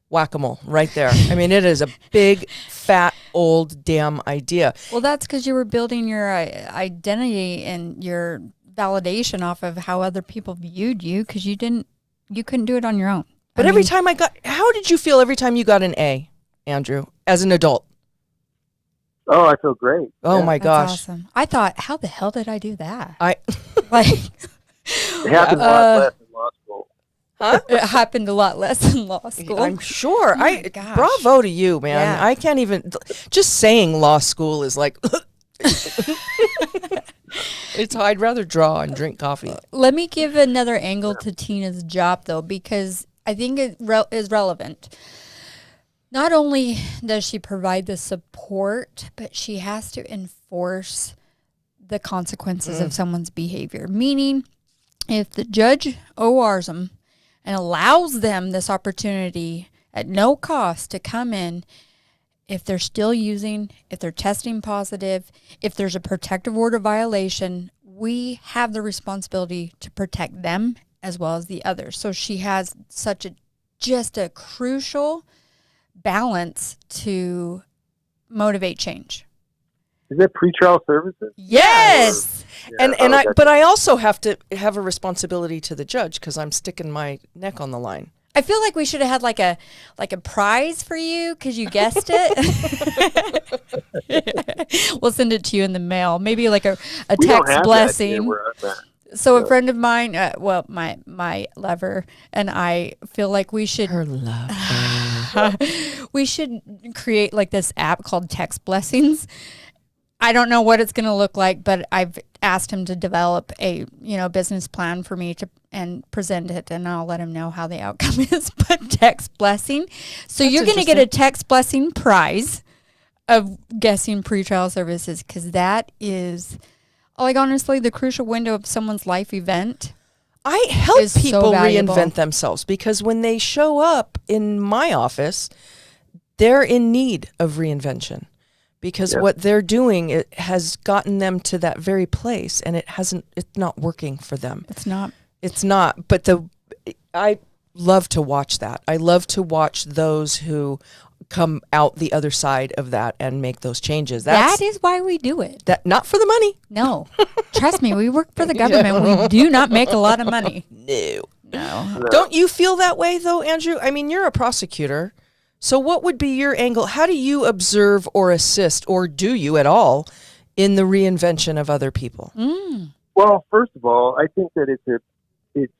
Speaker 3: Whack-a-mole right there. I mean, it is a big, fat, old damn idea.
Speaker 4: Well, that's because you were building your identity and your validation off of how other people viewed you, because you couldn't do it on your own.
Speaker 3: But how did you feel every time you got an A, Andrew, as an adult?
Speaker 5: Oh, I feel great.
Speaker 3: Oh my
Speaker 4: That's
Speaker 3: gosh.
Speaker 4: awesome. I thought, how the hell did I do that?
Speaker 3: Like,
Speaker 5: It happened a lot less in law school.
Speaker 4: It happened a lot less in law school.
Speaker 3: I'm sure.
Speaker 4: Oh my gosh.
Speaker 3: Bravo to you, man.
Speaker 4: Yeah.
Speaker 3: I can't even, just saying law school is like, I'd rather draw and drink coffee.
Speaker 4: Let me give another angle to Tina's job, though, because I think it is relevant. Not only does she provide the support, but she has to enforce the consequences of someone's behavior. Meaning, if the judge ORs them and allows them this opportunity at no cost to come in, if they're still using, if they're testing positive, if there's a protective order violation, we have the responsibility to protect them as well as the others. So she has just a crucial balance to motivate change.
Speaker 5: Is that pretrial services?
Speaker 4: Yes.
Speaker 5: Yeah,
Speaker 3: But I also have to have a responsibility to the judge because I'm sticking my neck on the line.
Speaker 4: I feel like we should have had like a prize for you because you guessed it. We'll send it to you in the mail. Maybe like a
Speaker 5: We don't
Speaker 4: text
Speaker 5: have
Speaker 4: blessing.
Speaker 5: That here where I'm at.
Speaker 4: So a friend of mine, my lover and I feel like we should
Speaker 3: Her love.
Speaker 4: we should create like this app called Text Blessings. I don't know what it's going to look like, but I've asked him to develop a business plan for me and present it, and I'll let him know how the outcome is. But Text Blessing, so
Speaker 3: That's
Speaker 4: you're going to get a Text Blessing prize of guessing pretrial services because that is, like, honestly, the crucial window of someone's life event.
Speaker 3: I help
Speaker 4: is so
Speaker 3: people
Speaker 4: valuable.
Speaker 3: reinvent themselves because when they show up in my office, they're in need of reinvention because what they're doing it has gotten them to that very place and it's not working for them. It's not. But I love to watch that. I love to watch those who come out the other side of that and make those changes.
Speaker 4: That is why we do it.
Speaker 3: That not for the money.
Speaker 4: No. Trust me, we work for the government. We do not make a lot of money.
Speaker 3: No. Don't you feel that way though, Andrew? I mean, you're a prosecutor. So what would be your angle? How do you observe or assist, or do you at all, in the reinvention of other people?
Speaker 5: Well, first of all, I think that it's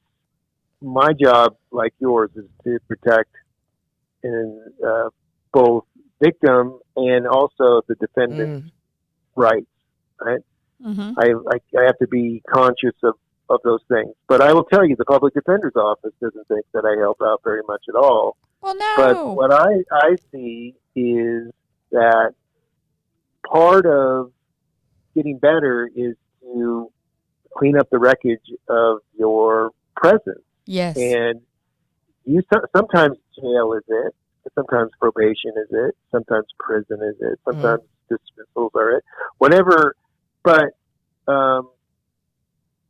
Speaker 5: my job, like yours, is to protect both victim and also the defendant's rights. Right?
Speaker 4: Mm-hmm.
Speaker 5: I have to be conscious of those things. But I will tell you, the public defender's office doesn't think that I help out very much at all.
Speaker 4: Well, no.
Speaker 5: But what I see is that part of getting better is to clean up the wreckage of your presence.
Speaker 4: Yes.
Speaker 5: And sometimes jail is it, sometimes probation is it, sometimes prison is it, sometimes dismissals are it, whatever. But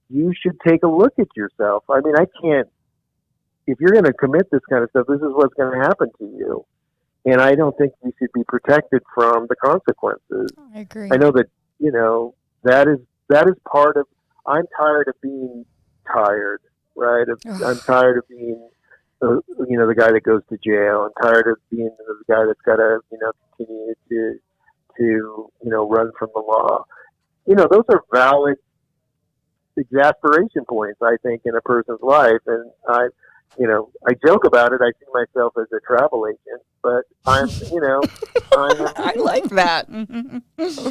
Speaker 5: you should take a look at yourself. I mean, I can't. If you're going to commit this kind of stuff, this is what's going to happen to you. And I don't think you should be protected from the consequences.
Speaker 4: I agree.
Speaker 5: I know that, that is part of, I'm tired of being tired, right? I'm tired of being, the guy that goes to jail. I'm tired of being the guy that's got to, continue to run from the law. Those are valid exasperation points, I think, in a person's life. And I joke about it. I see myself as a travel agent, but
Speaker 3: I like that.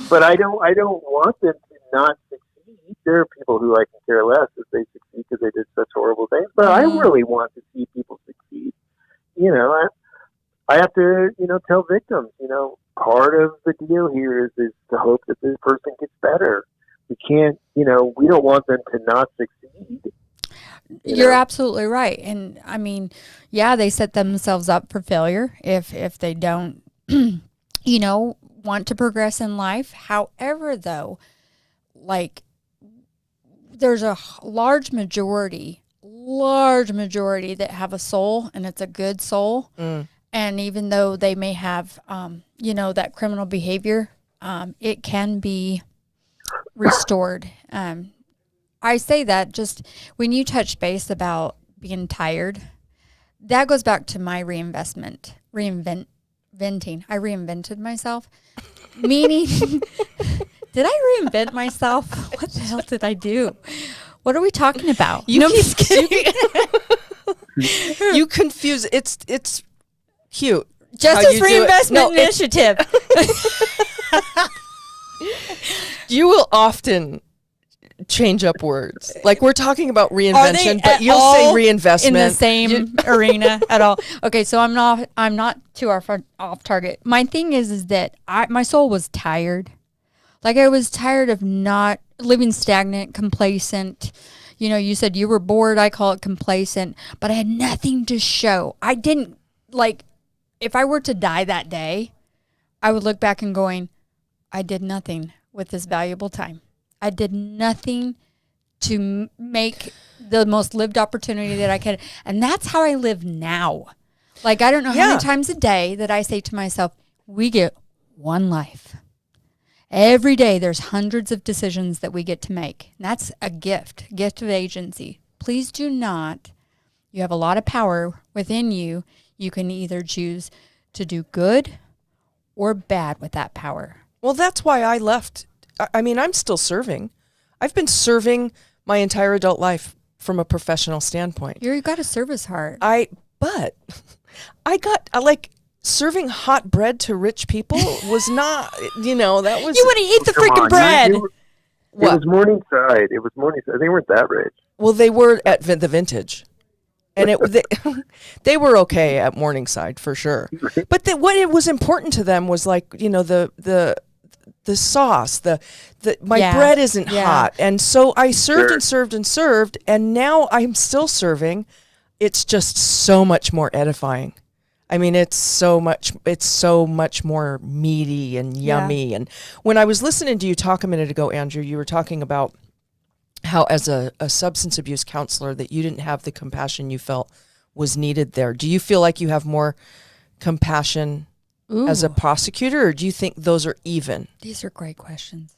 Speaker 5: But I don't want them to not succeed. There are people who I can care less if they succeed because they did such horrible things. But I really want to see people succeed. I have to, tell victims, part of the deal here is to hope that this person gets better. We can't, we don't want them to not succeed.
Speaker 4: You're absolutely right. And I mean, they set themselves up for failure if they don't, want to progress in life. However, though, like there's a large majority that have a soul, and it's a good soul. And even though they may have, that criminal behavior, it can be restored. I say that just when you touch base about being tired, that goes back to my reinventing. I reinvented myself, meaning, did I reinvent myself? What the hell did I do? What are we talking about?
Speaker 3: You confuse. It's cute.
Speaker 4: Justice Reinvestment Initiative.
Speaker 3: You will often change up words. Like we're talking about
Speaker 4: Are they
Speaker 3: reinvention, but
Speaker 4: at
Speaker 3: you'll
Speaker 4: all
Speaker 3: say reinvestment.
Speaker 4: in the same arena at all? Okay, so I'm not too off target. My thing is that my soul was tired. Like I was tired of not living stagnant, complacent. You know, you said you were bored. I call it complacent, but I had nothing to show. I didn't like. If I were to die that day, I would look back and going, I did nothing with this valuable time. I did nothing to make the most lived opportunity that I could. And that's how I live now. Like, I don't know how many times a day that I say to myself, we get one life. Every day there's hundreds of decisions that we get to make. And that's a gift of agency. Please do not. You have a lot of power within you. You can either choose to do good or bad with that power.
Speaker 3: Well, that's why I left. I mean, I'm still serving. I've been serving my entire adult life from a professional standpoint.
Speaker 4: You've got a service heart.
Speaker 3: But I got like serving hot bread to rich people was not, that was.
Speaker 4: You want to eat the
Speaker 5: Come
Speaker 4: freaking
Speaker 5: on,
Speaker 4: bread.
Speaker 5: It was Morningside. They weren't that rich.
Speaker 3: Well, they were at the Vintage. And they were okay at Morningside for sure. But what it was important to them was like, the sauce, my bread isn't hot. And so I served and served and served. And now I'm still serving. It's just so much more edifying. I mean, it's so much more meaty and yummy. And when I was listening to you talk a minute ago, Andrew, you were talking about how as a substance abuse counselor that you didn't have the compassion you felt was needed there. Do you feel like you have more compassion as a prosecutor, or do you think those are even?
Speaker 4: These are great questions.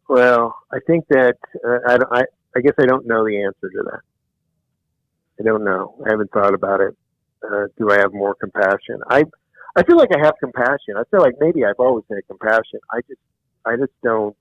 Speaker 5: Well, I think that I guess I don't know the answer to that. I don't know. I haven't thought about it. Do I have more compassion? I feel like I have compassion. I feel like maybe I've always had compassion. I just don't.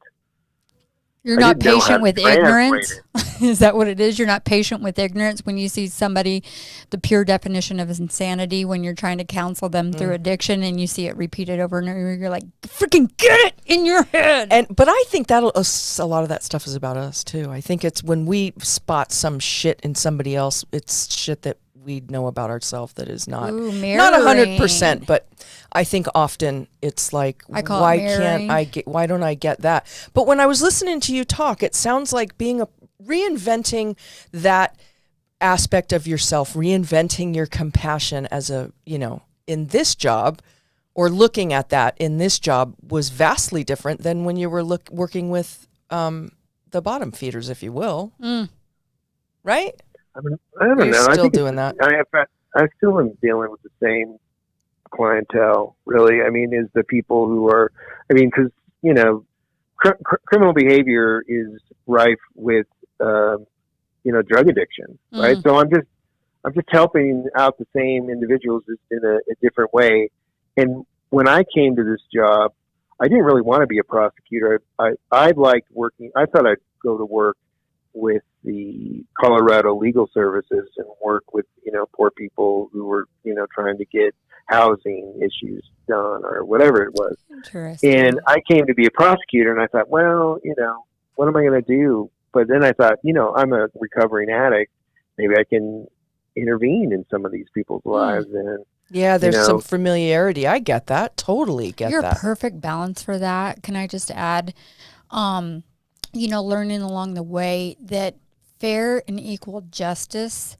Speaker 4: You're not patient with ignorance? Is that what it is? You're not patient with ignorance when you see somebody, the pure definition of insanity, when you're trying to counsel them through addiction and you see it repeated over and over, you're like, freaking get it in your head.
Speaker 3: But I think a lot of that stuff is about us too. I think it's when we spot some shit in somebody else, it's shit that we know about ourselves that is not 100%, but I think often it's like, why don't I get that? But when I was listening to you talk, it sounds like reinventing that aspect of yourself, reinventing your compassion as in this job, or looking at that in this job was vastly different than when you were working with the bottom feeders, if you will. Right?
Speaker 5: I don't know.
Speaker 3: You're still doing that.
Speaker 5: I still am dealing with the same clientele, really. I mean, is the people who are, because, criminal behavior is rife with, drug addiction, right? So I'm just helping out the same individuals just in a different way. And when I came to this job, I didn't really want to be a prosecutor. I liked working. I thought I'd go to work with the Colorado Legal Services and work with, poor people who were, trying to get housing issues done or whatever it was.
Speaker 4: Interesting.
Speaker 5: And I came to be a prosecutor and I thought, well, what am I going to do? But then I thought, I'm a recovering addict. Maybe I can intervene in some of these people's lives. And
Speaker 3: yeah, there's some familiarity. I get that. Totally get
Speaker 4: You're
Speaker 3: that.
Speaker 4: a perfect balance for that. Can I just add, learning along the way that fair and equal justice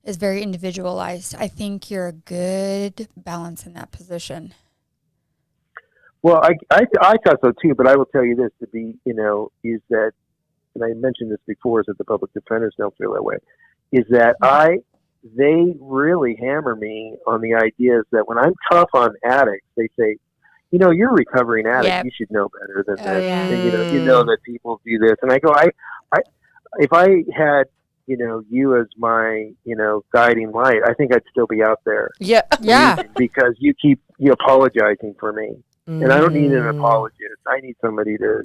Speaker 4: is very individualized. I think you're a good balance in that position.
Speaker 5: Well, I thought so too, but I will tell you this to be, is that, and I mentioned this before, is that the public defenders don't feel that way, is that they really hammer me on the ideas that when I'm tough on addicts, they say, you're a recovering addict.
Speaker 4: Yep.
Speaker 5: You should know better than this.
Speaker 4: Yeah.
Speaker 5: And, you know that people do this. And I go, if I had, you as my, guiding light, I think I'd still be out there.
Speaker 3: Yeah.
Speaker 4: Yeah.
Speaker 5: Because you keep apologizing for me. And I don't need an apologist. I need somebody to,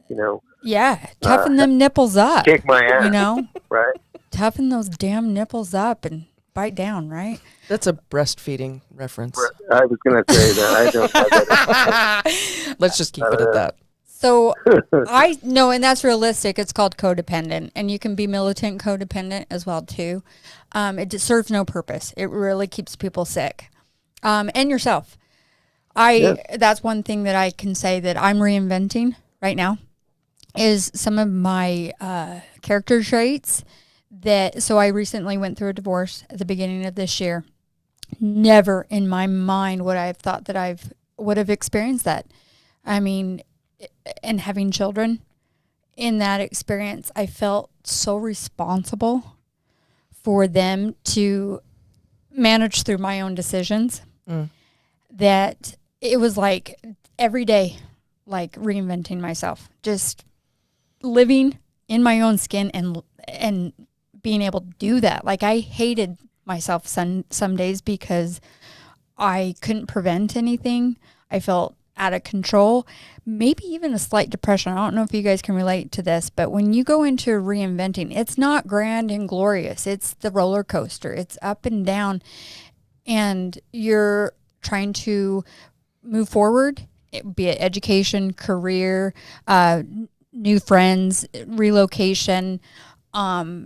Speaker 4: toughen them nipples up.
Speaker 5: kick my ass. Right?
Speaker 4: Toughen those damn nipples up and bite down, right?
Speaker 3: That's a breastfeeding reference.
Speaker 5: I was going to say that. I don't know that.
Speaker 3: Let's just keep it at that.
Speaker 4: So I know, and that's realistic. It's called codependent, and you can be militant codependent as well too. It just serves no purpose. It really keeps people sick, and yourself. That's one thing that I can say that I'm reinventing right now is some of my character traits. So I recently went through a divorce at the beginning of this year. Never in my mind would I have thought that I would have experienced that. I mean, and having children in that experience, I felt so responsible for them to manage through my own decisions that it was like every day, like reinventing myself, just living in my own skin and being able to do that. Like I hated myself some days because I couldn't prevent anything. I felt out of control, maybe even a slight depression. I don't know if you guys can relate to this, but when you go into reinventing, it's not grand and glorious. It's the roller coaster. It's up and down, and you're trying to move forward, be it education, career, new friends, relocation, or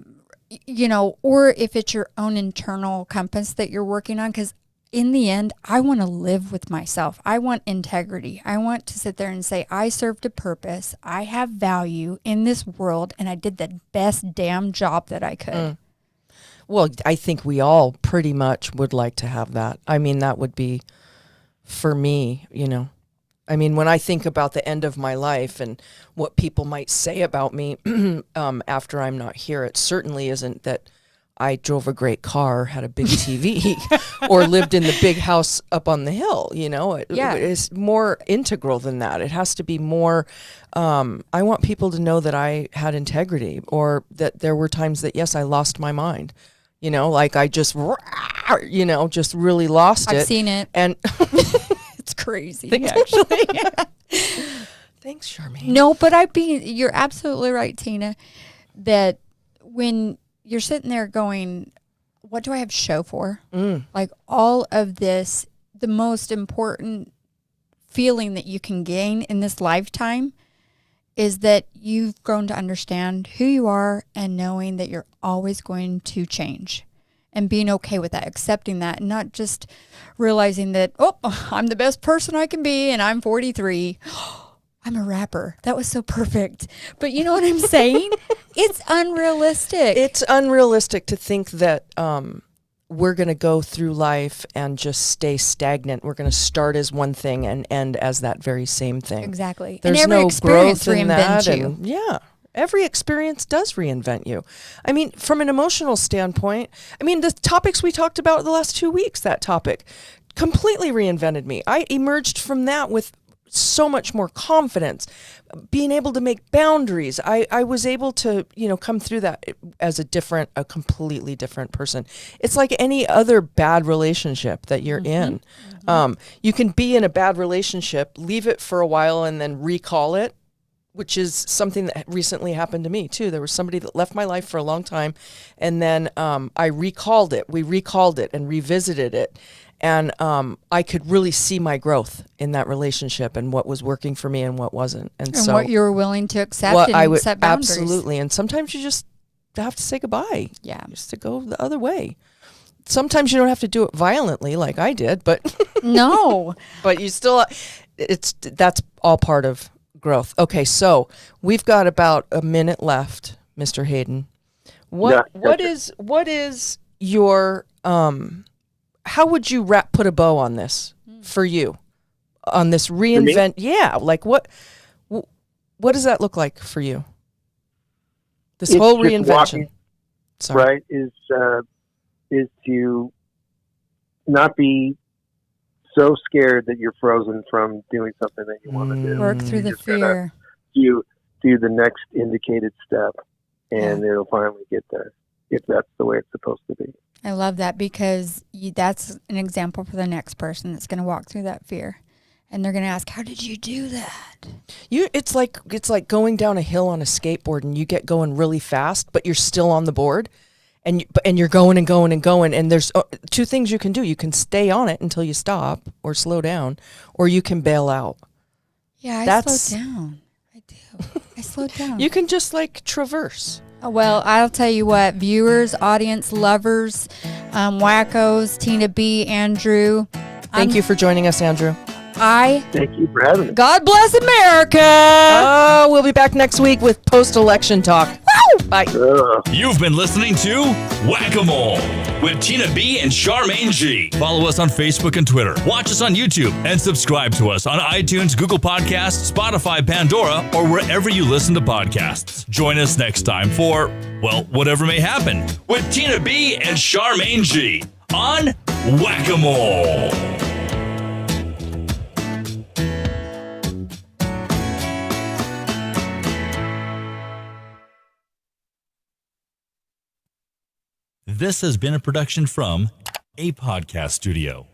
Speaker 4: if it's your own internal compass that you're working on. Because in the end, I want to live with myself. I want integrity. I want to sit there and say, I served a purpose. I have value in this world, and I did the best damn job that I could.
Speaker 3: Well, I think we all pretty much would like to have that. I mean, that would be for me, I mean, when I think about the end of my life and what people might say about me after I'm not here, it certainly isn't that I drove a great car, had a big TV, or lived in the big house up on the hill. It's more integral than that. It has to be more, I want people to know that I had integrity, or that there were times that, yes, I lost my mind. Like I just, just really lost it.
Speaker 4: I've seen it.
Speaker 3: And
Speaker 4: it's crazy, actually.
Speaker 3: Thanks, Charmaine.
Speaker 4: No, but you're absolutely right, Tina, that when you're sitting there going, what do I have to show for? Like all of this, the most important feeling that you can gain in this lifetime is that you've grown to understand who you are and knowing that you're always going to change and being okay with that, accepting that, and not just realizing that, I'm the best person I can be and I'm 43. I'm a rapper. That was so perfect. But you know what I'm saying? It's unrealistic.
Speaker 3: It's unrealistic to think that we're going to go through life and just stay stagnant. We're going to start as one thing and end as that very same thing.
Speaker 4: Exactly.
Speaker 3: There's
Speaker 4: and every
Speaker 3: no
Speaker 4: experience
Speaker 3: growth in that.
Speaker 4: reinvents you.
Speaker 3: Every experience does reinvent you. I mean, from an emotional standpoint, the topics we talked about the last 2 weeks, that topic completely reinvented me. I emerged from that with so much more confidence, being able to make boundaries. I was able to, come through that as a completely different person. It's like any other bad relationship that you're in. You can be in a bad relationship, leave it for a while, and then recall it, which is something that recently happened to me too. There was somebody that left my life for a long time, and then I recalled it. We recalled it and revisited it. And I could really see my growth in that relationship and what was working for me and what wasn't. And so
Speaker 4: what you were willing to accept and set boundaries.
Speaker 3: Absolutely. And sometimes you just have to say goodbye.
Speaker 4: Yeah.
Speaker 3: Just to go the other way. Sometimes you don't have to do it violently like I did, but
Speaker 4: no.
Speaker 3: But you still, that's all part of growth. Okay, so we've got about a minute left, Mr. Hayden. What is your how would you put a bow on this for you? On this reinvent? Yeah, like what does that look like for you? This whole reinvention.
Speaker 5: Right, is to not be so scared that you're frozen from doing something that you want to do.
Speaker 4: Work through the fear.
Speaker 5: Do the next indicated step, and it'll finally get there, if that's the way it's supposed to be.
Speaker 4: I love that, because that's an example for the next person that's going to walk through that fear, and they're going to ask, "How did you do that?"
Speaker 3: It's like going down a hill on a skateboard, and you get going really fast, but you're still on the board, and you're going and going and going. And there's two things you can do: you can stay on it until you stop or slow down, or you can bail out.
Speaker 4: Yeah, I slowed down. I slowed down.
Speaker 3: You can just like traverse.
Speaker 4: Oh, well, I'll tell you what, viewers, audience, lovers, wackos, Tina B, Andrew.
Speaker 3: Thank you for joining us, Andrew.
Speaker 5: Thank you for having me.
Speaker 4: God bless America.
Speaker 3: Oh, we'll be back next week with post-election talk. Woo! Bye.
Speaker 7: You've been listening to Whack-A-Mole with Tina B and Charmaine G. Follow us on Facebook and Twitter. Watch us on YouTube and subscribe to us on iTunes, Google Podcasts, Spotify, Pandora, or wherever you listen to podcasts. Join us next time for, well, whatever may happen with Tina B and Charmaine G on Whack-A-Mole. This has been a production from a podcast studio.